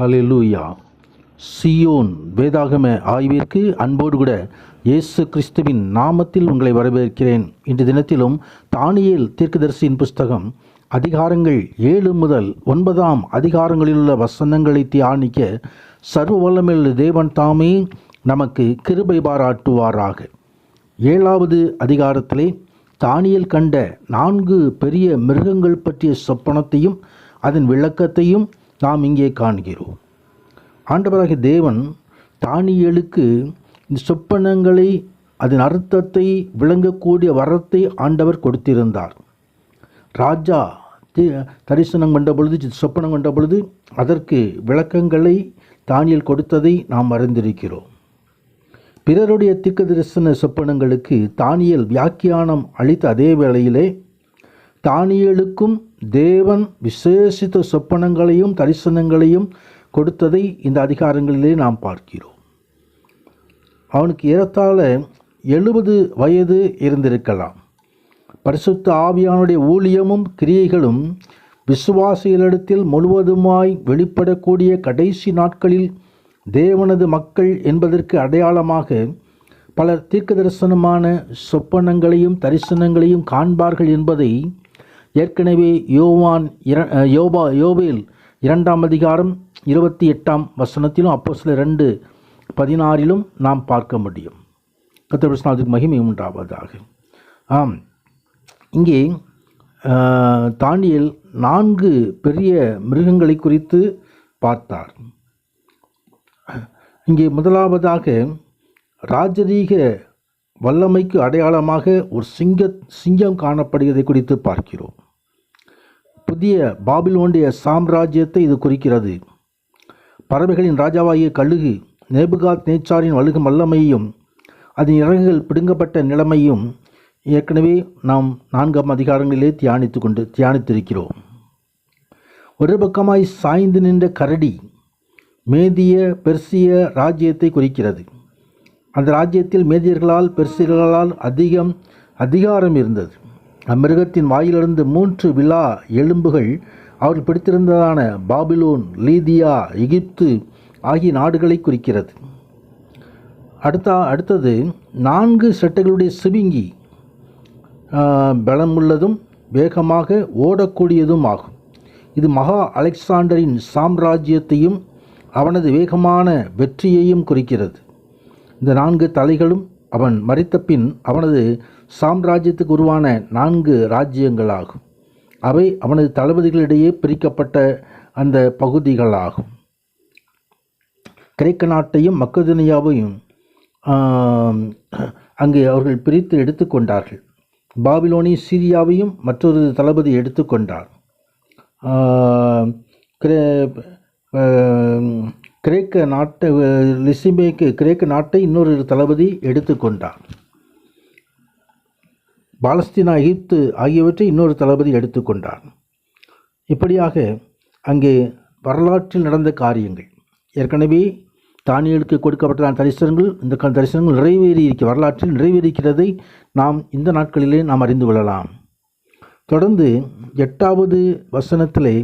ஹல்லேலூயா. Zion வேதாகம ஆய்விற்கு அன்போடு கூட இயேசு கிறிஸ்துவின் நாமத்தில் உங்களை வரவேற்கிறேன். இன்று தினத்திலும் தானியேல் தீர்க்கதரிசியின் புஸ்தகம் அதிகாரங்கள் 7 முதல் 9 அதிகாரங்களிலுள்ள வசனங்களை தியானிக்க சர்வ வல்லமையுள்ள தேவன் தாமே நமக்கு கிருபை பாராட்டுவாராக. 7வது அதிகாரத்திலே தானியேல் கண்ட 4 பெரிய மிருகங்கள் பற்றிய சொப்பனத்தையும் அதன் விளக்கத்தையும் நாம் இங்கே காண்கிறோம். ஆண்டவராகிய தேவன் தானியேலுக்கு இந்த சொப்பனங்களை அதன் அர்த்தத்தை விளங்கக்கூடிய வரத்தை ஆண்டவர் கொடுத்திருந்தார். ராஜா தரிசனம் கண்ட பொழுது, சொப்பனம் கண்ட பொழுது அதற்கு விளக்கங்களை தானியேல் கொடுத்ததை நாம் அறிந்திருக்கிறோம். பிறருடைய தீர்க்க தரிசன சொப்பனங்களுக்கு தானியேல் வியாக்கியானம் அளித்த அதே வேளையிலே தானியேலுக்கும் தேவன் விசேஷித்த சொப்பனங்களையும் தரிசனங்களையும் கொடுத்ததை இந்த அதிகாரங்களிலே நாம் பார்க்கிறோம். அவனுக்கு ஏறத்தாழ 70 வயது இருந்திருக்கலாம். பரிசுத்த ஆவியானுடைய ஊழியமும் கிரியைகளும் விசுவாசிகளிடத்தில் முழுவதுமாய் வெளிப்படக்கூடிய கடைசி நாட்களில் தேவனது மக்கள் என்பதற்கு அடையாளமாக பலர் தீர்க்க தரிசனமான சொப்பனங்களையும் தரிசனங்களையும் காண்பார்கள் என்பதை ஏற்கனவே யோவேல் 2 அதிகாரம் 28 வசனத்திலும் அப்போஸ்தலர் 2:16 நாம் பார்க்க முடியும். கர்த்தருடைய நாமத்துக்கு மகிமை உண்டாவதாக. இங்கே தானியேல் 4 பெரிய மிருகங்களை குறித்து பார்த்தார். இங்கே முதலாவதாக ராஜரீக வல்லமைக்கு அடையாளமாக ஒரு சிங்கம் காணப்படுவதை குறித்து பார்க்கிறோம். புதிய பாபிலோனிய சாம்ராஜ்யத்தை இது குறிக்கிறது. பறவைகளின் ராஜாவாகிய கழுகு நேபுகாத்நேச்சாரின் வலுகும் வல்லமையும் அதன் இறகுகள் பிடுங்கப்பட்ட நிலைமையும் ஏற்கனவே நாம் 4 அதிகாரங்களிலே தியானித்திருக்கிறோம். ஒரு பக்கமாய் சாய்ந்து நின்ற கரடி மேதிய பெர்சிய ராஜ்யத்தை குறிக்கிறது. அந்த ராஜ்யத்தில் மேதியர்களால் பெர்சியர்களால் அதிகாரம் இருந்தது. அம்மிருகத்தின் வாயிலிருந்து 3 விலா எலும்புகள் அவர்கள் பிடித்திருந்ததான பாபிலோன், லீதியா, எகிப்து ஆகிய நாடுகளை குறிக்கிறது. அடுத்தது 4 சட்டைகளுடைய சிவிங்கி பலமுள்ளதும் வேகமாக ஓடக்கூடியதும் ஆகும். இது மகா அலெக்சாண்டரின் சாம்ராஜ்யத்தையும் அவனது வேகமான வெற்றியையும் குறிக்கிறது. இந்த 4 தலைகளும் அவன் மரித்த பின் அவனது சாம்ராஜ்யத்துக்கு உருவான 4 ராஜ்யங்களாகும். அவை அவனது தளபதிகளிடையே பிரிக்கப்பட்ட அந்த பகுதிகளாகும். கிரேக்க நாட்டையும் மக்கெதோனியாவையும் அங்கே அவர்கள் பிரித்து எடுத்துக்கொண்டார்கள். பாபிலோனி சிரியாவையும் மற்றொரு தளபதி எடுத்துக்கொண்டார். கிரேக்க நாட்டை இன்னொரு தளபதி எடுத்துக்கொண்டார். பாலஸ்தீனா, எகிப்து ஆகியவற்றை இன்னொரு தளபதி எடுத்துக்கொண்டார். இப்படியாக அங்கே வரலாற்றில் நடந்த காரியங்கள் ஏற்கனவே தானியேலுக்கு கொடுக்கப்பட்ட தரிசனங்கள், இந்த தரிசனங்கள் வரலாற்றில் நிறைவேறிக்கிறதை நாம் இந்த நாட்களிலே நாம் அறிந்து கொள்ளலாம். தொடர்ந்து 8வது வசனத்திலே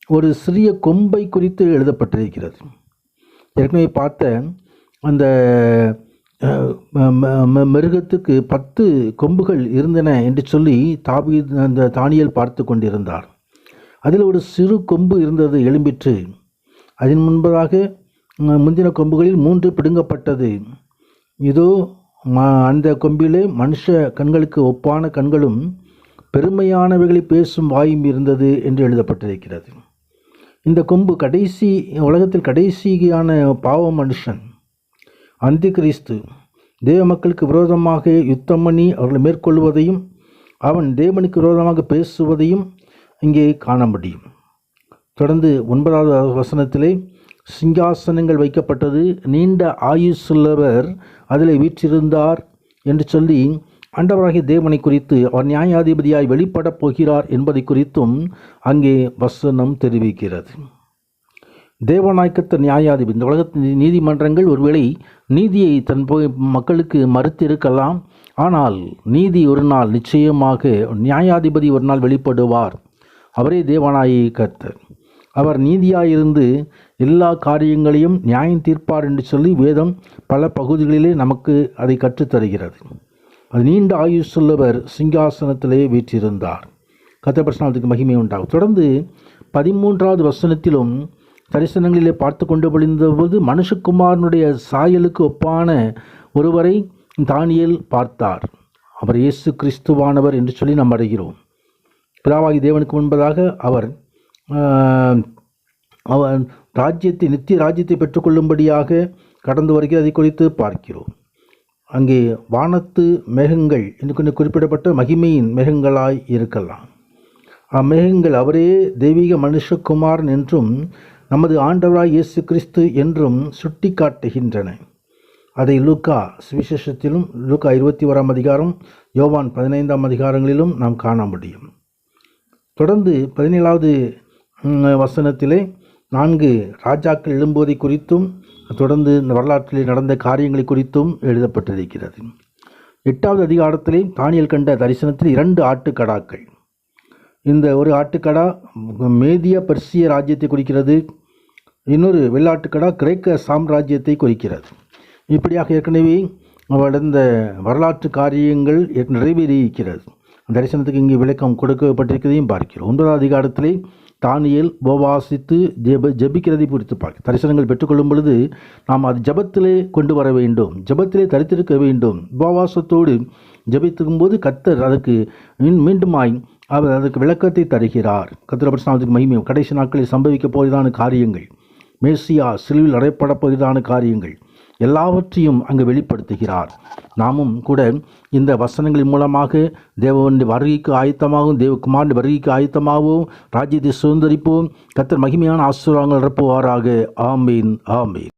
ஒரு சிறிய கொம்பை குறித்து எழுதப்பட்டிருக்கிறது. ஏற்கனவே பார்த்த அந்த மிருகத்துக்கு 10 கொம்புகள் இருந்தன என்று சொல்லி அந்த தானியேல் பார்த்து கொண்டிருந்தார். அதில் ஒரு சிறு கொம்பு இருந்தது, எழும்பிற்று. அதன் முன்பதாக முந்தின கொம்புகளில் 3 பிடுங்கப்பட்டது. இதோ அந்த கொம்பிலே மனுஷ கண்களுக்கு ஒப்பான கண்களும் பெருமையானவைகளை பேசும் வாயும் இருந்தது என்று எழுதப்பட்டிருக்கிறது. இந்த கொம்பு உலகத்தில் கடைசியான பாவ மனுஷன் அந்தி கிறிஸ்து தேவ மக்களுக்கு விரோதமாக யுத்தம் பண்ணி அவர்களை மேற்கொள்வதையும் அவன் தேவனுக்கு விரோதமாக பேசுவதையும் இங்கே காண முடியும். தொடர்ந்து 9வது வசனத்திலே சிங்காசனங்கள் வைக்கப்பட்டது, நீண்ட ஆயுசுள்ளவர் அதில் வீற்றிருந்தார் என்று சொல்லி ஆண்டவராகிய தேவனை குறித்து அவர் நியாயாதிபதியாய் வெளிப்படப் போகிறார் என்பதை குறித்தும் அங்கே வசனம் தெரிவிக்கிறது. தேவநாயக்கத்த நியாயாதிபதி, இந்த உலகத்தின் நீதிமன்றங்கள் ஒருவேளை நீதியை தன் மக்களுக்கு மறுத்திருக்கலாம். ஆனால் நீதி ஒரு நாள் நிச்சயமாக, நியாயாதிபதி ஒரு நாள் வெளிப்படுவார். அவரே தேவனாய கர்த்தர். அவர் நீதியாயிருந்து எல்லா காரியங்களையும் நியாயம் தீர்ப்பார் என்று சொல்லி வேதம் பல பகுதிகளிலே நமக்கு அதை கற்றுத்தருகிறது. அது நீண்ட ஆயுசுள்ளவர் சிங்காசனத்திலே வீற்றிருந்தார். கர்த்தருடைய பரிசுத்த மகிமை உண்டாகும். தொடர்ந்து 13வது வசனத்திலும் தரிசனங்களிலே பார்த்து கொண்டு பொழுது மனுஷகுமாரனுடைய சாயலுக்கு ஒப்பான ஒருவரை தானியேல் பார்த்தார். அவர் இயேசு கிறிஸ்துவானவர் என்று சொல்லி நாம் அறிகிறோம். பிதாவாகி தேவனுக்கு முன்பதாக அவர் ராஜ்யத்தை நித்திய ராஜ்யத்தை பெற்றுக்கொள்ளும்படியாக கடந்து வருகிறதை குறித்து பார்க்கிறோம். அங்கே வானத்து மேகங்கள் என்று கொஞ்சம் குறிப்பிடப்பட்ட மகிமையின் மேகங்களாய் இருக்கலாம். அம்மேகங்கள் அவரே தெய்வீக மனுஷகுமாரன் என்றும் நமது ஆண்டவராய் இயேசு கிறிஸ்து என்றும் சுட்டி காட்டுகின்றன. அதை லூக்கா சுவிசேஷத்திலும் லூக்கா 21ஆம் அதிகாரம், யோவான் 15ஆம் அதிகாரங்களிலும் நாம் காண முடியும். தொடர்ந்து 17வது வசனத்திலே 4 ராஜாக்கள் எழும்புவதை குறித்தும் தொடர்ந்து இந்த வரலாற்றில் நடந்த காரியங்களை குறித்தும் எழுதப்பட்டிருக்கிறது. 8வது அதிகாரத்திலே தானியேல் கண்ட தரிசனத்தில் 2 ஆட்டுக்கடாக்கள். இந்த ஒரு ஆட்டுக்கடா மேதிய பெர்சிய ராஜ்யத்தை குறிக்கிறது, இன்னொரு வெள்ளாட்டுக்கடா கிரேக்க சாம்ராஜ்யத்தை குறிக்கிறது. இப்படியாக ஏற்கனவே நடந்த வரலாற்று காரியங்கள் நிறைவேறியிருக்கிறது. தரிசனத்துக்கு இங்கே விளக்கம் கொடுக்கப்பட்டிருக்கிறதையும் பார்க்கிறோம். 9வது அதிகாரத்திலே தானியேல் உபவாசித்து ஜெபிக்கிறதை குறித்து பார்க்க. தரிசனங்கள் பெற்றுக்கொள்ளும் பொழுது நாம் அது ஜபத்திலே கொண்டு வர வேண்டும், ஜபத்திலே தரித்திருக்க வேண்டும். உபவாசத்தோடு ஜபித்திருக்கும் போது கர்த்தர் அதற்கு மீண்டுமாய் அவர் அதற்கு விளக்கத்தை தருகிறார். கர்த்தருடைய பரிசுத்த மகிமை கடைசி நாட்களில் சம்பவிக்கப் போவதான காரியங்கள், மேசியா சிலுவில் அறையப்பட போவதான காரியங்கள் எல்லாவற்றையும் அங்கு வெளிப்படுத்துகிறார். நாமும் கூட இந்த வசனங்களின் மூலமாக தேவனுடைய வருகைக்கு ஆயத்தமாகவும் தேவகுமாரனுடைய வருகைக்கு ஆயத்தமாகவும் ராஜ்யத்தை சுதந்திரிப்போம். கர்த்தர் மகிமையான ஆசீர்வாதங்கள் நிரப்புவாராக. ஆமீன், ஆமீன்.